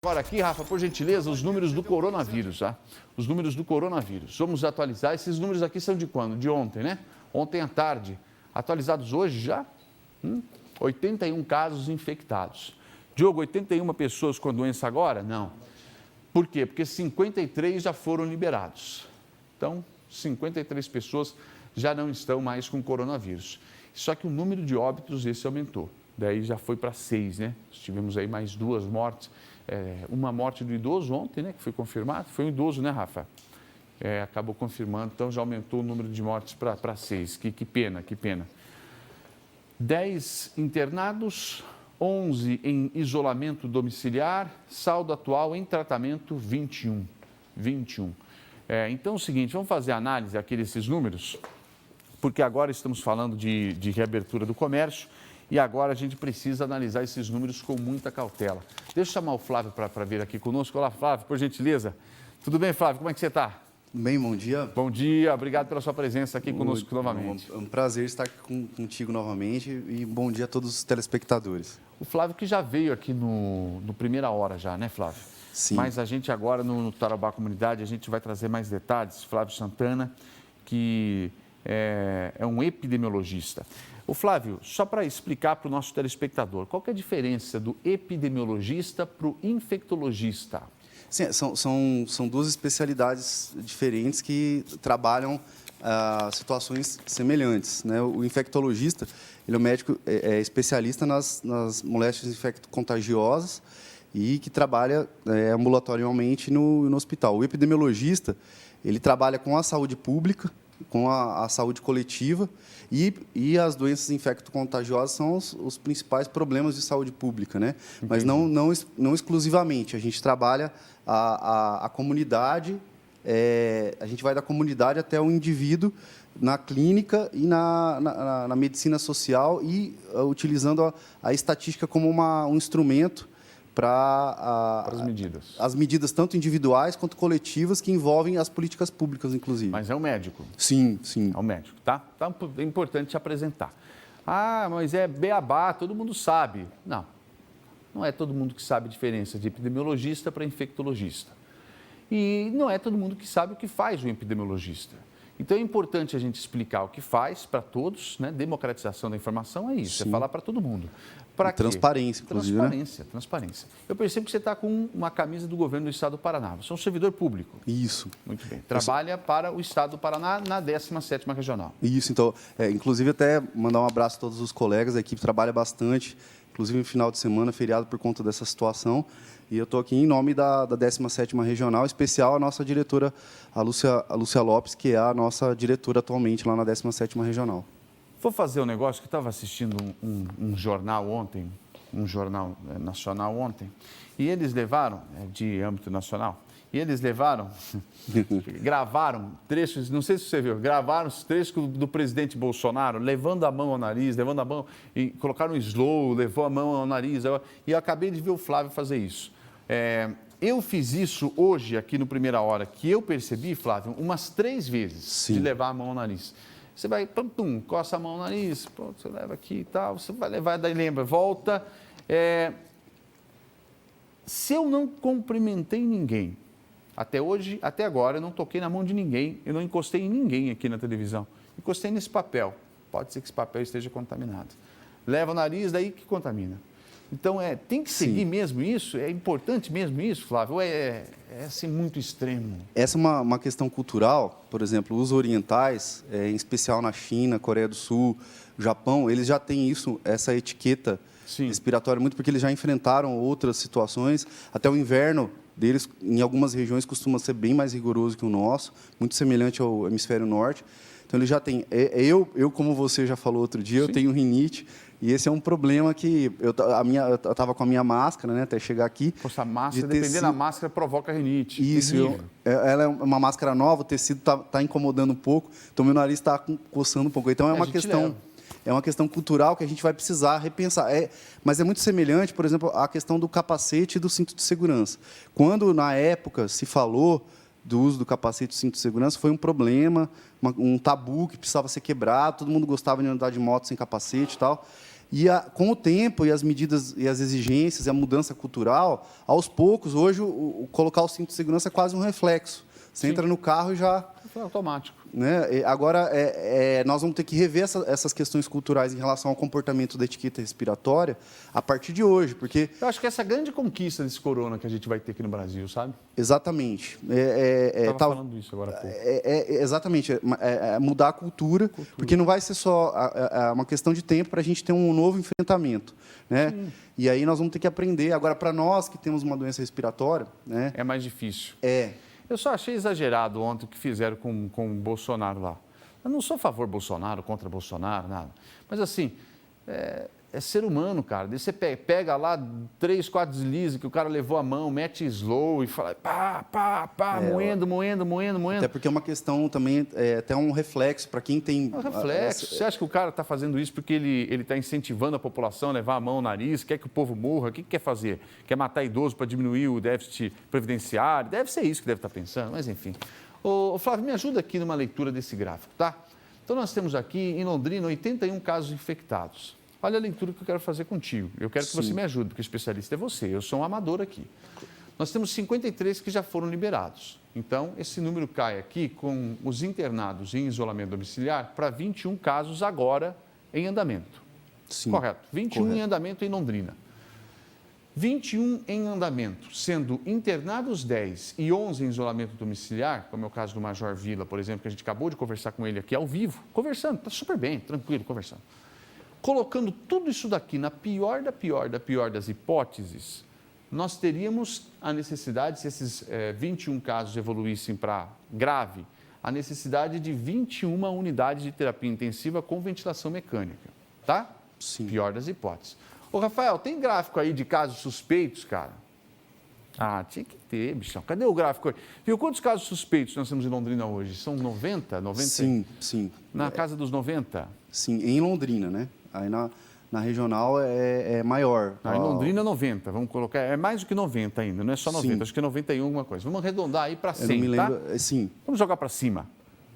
Agora aqui, Rafa, por gentileza, os números do coronavírus, tá? Os números do coronavírus. Vamos atualizar. Esses números aqui são de quando? De ontem, né? Ontem à tarde. Atualizados hoje já? 81 casos infectados. Diogo, 81 pessoas com a doença agora? Não. Por quê? Porque 53 já foram liberados. Então, 53 pessoas já não estão mais com coronavírus. Só que o número de óbitos, esse aumentou. Daí já foi para 6, né? Tivemos aí mais 2 mortes. Uma morte do idoso ontem, né? Que foi confirmado. Foi um idoso, né, Rafa? Acabou confirmando, então já aumentou o número de mortes para 6. Que pena, que pena. 10 internados, 11 em isolamento domiciliar, saldo atual em tratamento 21. Então é o seguinte, vamos fazer a análise aqui desses números, porque agora estamos falando de reabertura do comércio e agora a gente precisa analisar esses números com muita cautela. Deixa eu chamar o Flávio para vir aqui conosco. Olá, Flávio, por gentileza. Tudo bem, Flávio? Como é que você está? Bem, bom dia. Bom dia, obrigado pela sua presença aqui conosco novamente. É um prazer estar contigo novamente e bom dia a todos os telespectadores. O Flávio que já veio aqui no Primeira Hora já, né, Flávio? Sim. Mas a gente agora no Tarobá Comunidade, a gente vai trazer mais detalhes. Flávio Santana, que é um epidemiologista. O Flávio, só para explicar para o nosso telespectador, qual que é a diferença do epidemiologista para o infectologista? Sim, são duas especialidades diferentes que trabalham situações semelhantes, né? O infectologista, ele é um médico especialista nas moléstias infecto-contagiosas e que trabalha ambulatorialmente no hospital. O epidemiologista, ele trabalha com a saúde pública, com a saúde coletiva e as doenças infecto-contagiosas são os principais problemas de saúde pública, né? Mas não exclusivamente. A gente trabalha a comunidade, a gente vai da comunidade até o indivíduo na clínica e na medicina social e utilizando a estatística como um instrumento para as medidas tanto individuais quanto coletivas que envolvem as políticas públicas, inclusive. Mas é um médico? Sim, sim. É um médico, tá? Então é importante te apresentar. Ah, mas é beabá, todo mundo sabe. Não é todo mundo que sabe a diferença de epidemiologista para infectologista. E não é todo mundo que sabe o que faz o epidemiologista. Então é importante a gente explicar o que faz para todos, né? Democratização da informação é isso, é falar para todo mundo. Para transparência, inclusive. Transparência. Eu percebo que você está com uma camisa do governo do Estado do Paraná. Você é um servidor público. Isso. Muito bem. Trabalha para o Estado do Paraná na 17ª Regional. Isso, então, inclusive até mandar um abraço a todos os colegas, a equipe trabalha bastante, inclusive no final de semana, feriado por conta dessa situação. E eu estou aqui em nome da 17ª Regional, em especial a nossa diretora, a Lúcia Lopes, que é a nossa diretora atualmente lá na 17ª Regional. Vou fazer um negócio que eu estava assistindo um jornal ontem, um jornal nacional ontem, e eles levaram, de âmbito nacional, e eles gravaram trechos, não sei se você viu, gravaram os trechos do presidente Bolsonaro, levando a mão ao nariz, levando a mão, e colocaram um slow, levou a mão ao nariz, e eu acabei de ver o Flávio fazer isso. Eu fiz isso hoje, aqui no Primeira Hora, que eu percebi, Flávio, umas 3 vezes. Sim. De levar a mão ao nariz. Você vai, coça a mão no nariz, pronto, você leva aqui e tal, você vai levar, daí lembra, volta. Se eu não cumprimentei ninguém, até agora, eu não toquei na mão de ninguém, eu não encostei em ninguém aqui na televisão. Encostei nesse papel. Pode ser que esse papel esteja contaminado. Leva o nariz, daí que contamina. Então, tem que seguir mesmo isso? É importante mesmo isso, Flávio? Ou é assim, muito extremo? Essa é uma questão cultural. Por exemplo, os orientais, em especial na China, Coreia do Sul, Japão, eles já têm essa etiqueta respiratória, muito porque eles já enfrentaram outras situações. Até o inverno deles, em algumas regiões, costuma ser bem mais rigoroso que o nosso, muito semelhante ao hemisfério norte. Então, eles já têm... Eu, como você já falou outro dia, eu tenho rinite. E esse é um problema que eu estava com a minha máscara, né, até chegar aqui. Poxa, a máscara, dependendo da máscara, provoca rinite. Isso, ela é uma máscara nova, o tecido está incomodando um pouco, então meu nariz está coçando um pouco. Então é uma questão cultural que a gente vai precisar repensar. Mas é muito semelhante, por exemplo, à questão do capacete e do cinto de segurança. Quando, na época, se falou do uso do capacete e do cinto de segurança, foi um problema, um tabu que precisava ser quebrado, todo mundo gostava de andar de moto sem capacete e tal. E com o tempo e as medidas e as exigências e a mudança cultural, aos poucos, hoje, colocar o cinto de segurança é quase um reflexo. Você entra no carro e já... É automático. Né? Agora, nós vamos ter que rever essas questões culturais em relação ao comportamento da etiqueta respiratória a partir de hoje, porque... Eu acho que essa é a grande conquista desse corona que a gente vai ter aqui no Brasil, sabe? Exatamente. Estava falando isso agora há pouco. Exatamente. Mudar a cultura, porque não vai ser só uma questão de tempo para a gente ter um novo enfrentamento. Né? E aí nós vamos ter que aprender. Agora, para nós que temos uma doença respiratória... Né? É mais difícil. Eu só achei exagerado ontem o que fizeram com o Bolsonaro lá. Eu não sou a favor do Bolsonaro, contra Bolsonaro, nada. Mas, assim, é ser humano, cara. Daí você pega lá 3, 4 deslizes que o cara levou a mão, mete slow e fala moendo. Até porque é uma questão também, até um reflexo para quem tem... É um reflexo. Você acha que o cara está fazendo isso porque ele está incentivando a população a levar a mão ao nariz, quer que o povo morra? O que quer fazer? Quer matar idoso para diminuir o déficit previdenciário? Deve ser isso que deve estar pensando, mas enfim. Ô, Flávio, me ajuda aqui numa leitura desse gráfico, tá? Então, nós temos aqui, em Londrina, 81 casos infectados. Olha a leitura que eu quero fazer contigo. Eu quero que você me ajude, porque o especialista é você. Eu sou um amador aqui. Nós temos 53 que já foram liberados. Então, esse número cai aqui com os internados em isolamento domiciliar para 21 casos agora em andamento. Sim. Correto. 21 em andamento em Londrina. 21 em andamento, sendo internados 10 e 11 em isolamento domiciliar, como é o caso do Major Vila, por exemplo, que a gente acabou de conversar com ele aqui ao vivo, conversando, está super bem, tranquilo, conversando. Colocando tudo isso daqui na pior das hipóteses, nós teríamos a necessidade, se esses 21 casos evoluíssem para grave, a necessidade de 21 unidades de terapia intensiva com ventilação mecânica, tá? Sim. Pior das hipóteses. Ô, Rafael, tem gráfico aí de casos suspeitos, cara? Ah, tinha que ter, bichão. Cadê o gráfico aí? Viu quantos casos suspeitos nós temos em Londrina hoje? São 90? Sim. Na casa dos 90? Sim, em Londrina, né? Aí na regional é maior. Em Londrina, 90. Vamos colocar. É mais do que 90 ainda, não é só 90. Sim. Acho que é 91 alguma coisa. Vamos arredondar aí para 100, eu não me lembro, tá? Sim. Vamos jogar para cima.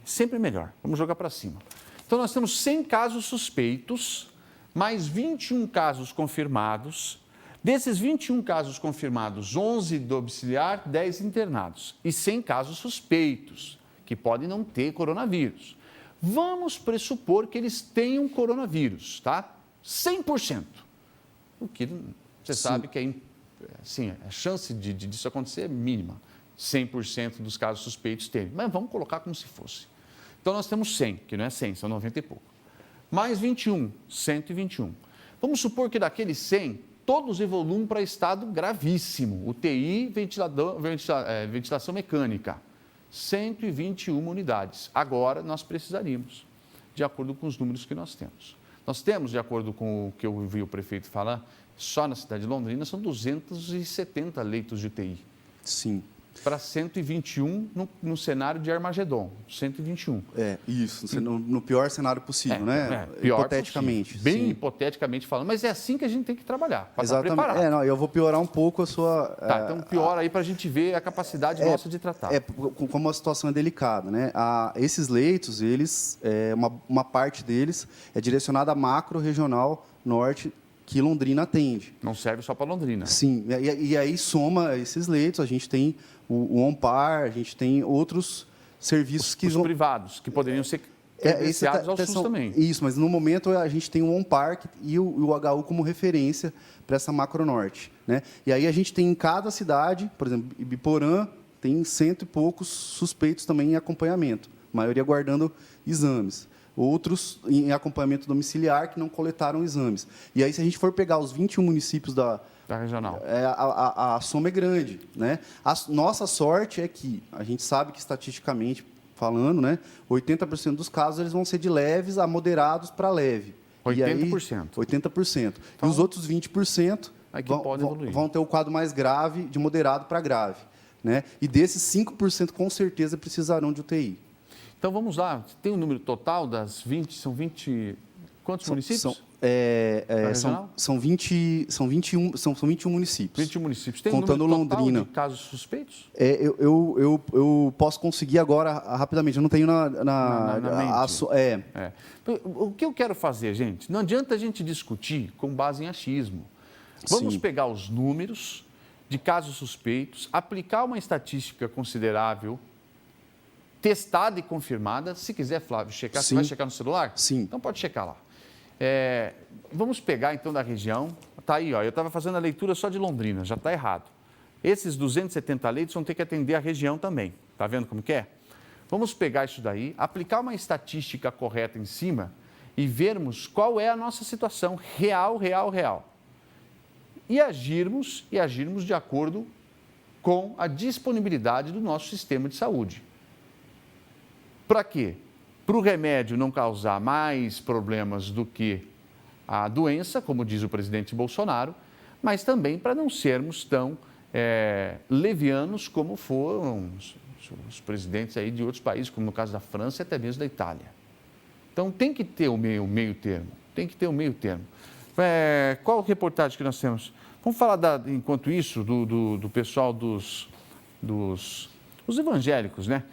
Sempre melhor. Vamos jogar para cima. Então, nós temos 100 casos suspeitos, mais 21 casos confirmados. Desses 21 casos confirmados, 11 domiciliar, 10 internados. E 100 casos suspeitos, que podem não ter coronavírus. Vamos pressupor que eles tenham coronavírus, tá? 100%. O que você sabe que a chance disso acontecer é mínima. 100% dos casos suspeitos terem. Mas vamos colocar como se fosse. Então, nós temos 100, que não é 100, são 90 e pouco. Mais 21, 121. Vamos supor que daqueles 100, todos evoluam para estado gravíssimo. UTI, ventilação mecânica. 121 unidades. Agora, nós precisaríamos, de acordo com os números que nós temos. Nós temos, de acordo com o que eu vi o prefeito falar, só na cidade de Londrina são 270 leitos de UTI. Sim. Para 121 no cenário de Armagedon, 121. Isso, no pior cenário possível, né? Pior hipoteticamente. Possível. Bem hipoteticamente falando, mas é assim que a gente tem que trabalhar, para estar preparado. Eu vou piorar um pouco a sua... Tá, então piora aí para a gente ver a capacidade nossa de tratar. Como a situação é delicada, né? Esses leitos, uma parte deles é direcionada à macro-regional norte, que Londrina atende. Não serve só para Londrina. Sim, e aí soma esses leitos, a gente tem o OMPAR, a gente tem outros serviços os privados, que poderiam ser credenciados ao SUS também. Isso, mas no momento a gente tem o OMPAR e o HU como referência para essa macro-norte. Né? E aí a gente tem em cada cidade, por exemplo, Ibiporã, tem 100 e poucos suspeitos também em acompanhamento, a maioria guardando exames. Outros em acompanhamento domiciliar que não coletaram exames. E aí, se a gente for pegar os 21 municípios da regional, a soma é grande. Né? A nossa sorte é que a gente sabe que, estatisticamente falando, né, 80% dos casos eles vão ser de leves a moderados para leve. 80%. E aí, 80%. Então, e os outros 20% vão ter o quadro mais grave, de moderado para grave. Né? E desses, 5% com certeza precisarão de UTI. Então, vamos lá. Tem o número total das 20... São 20... Quantos municípios? São 21 municípios. 21 municípios. Tem contando um número total Londrina. de casos suspeitos? Eu posso conseguir agora rapidamente. Eu não tenho na mente. O que eu quero fazer, gente? Não adianta a gente discutir com base em achismo. Vamos pegar os números de casos suspeitos, aplicar uma estatística considerável, testada e confirmada. Se quiser, Flávio, checar, você vai checar no celular? Sim. Então pode checar lá. Vamos pegar então da região. Está aí, ó, eu estava fazendo a leitura só de Londrina, já está errado. Esses 270 leitos vão ter que atender a região também. Está vendo como que é? Vamos pegar isso daí, aplicar uma estatística correta em cima e vermos qual é a nossa situação real. E agirmos de acordo com a disponibilidade do nosso sistema de saúde. Para quê? Para o remédio não causar mais problemas do que a doença, como diz o presidente Bolsonaro, mas também para não sermos tão levianos como foram os presidentes aí de outros países, como no caso da França e até mesmo da Itália. Então tem que ter o meio termo, qual reportagem que nós temos? Vamos falar, enquanto isso, do pessoal os evangélicos, né?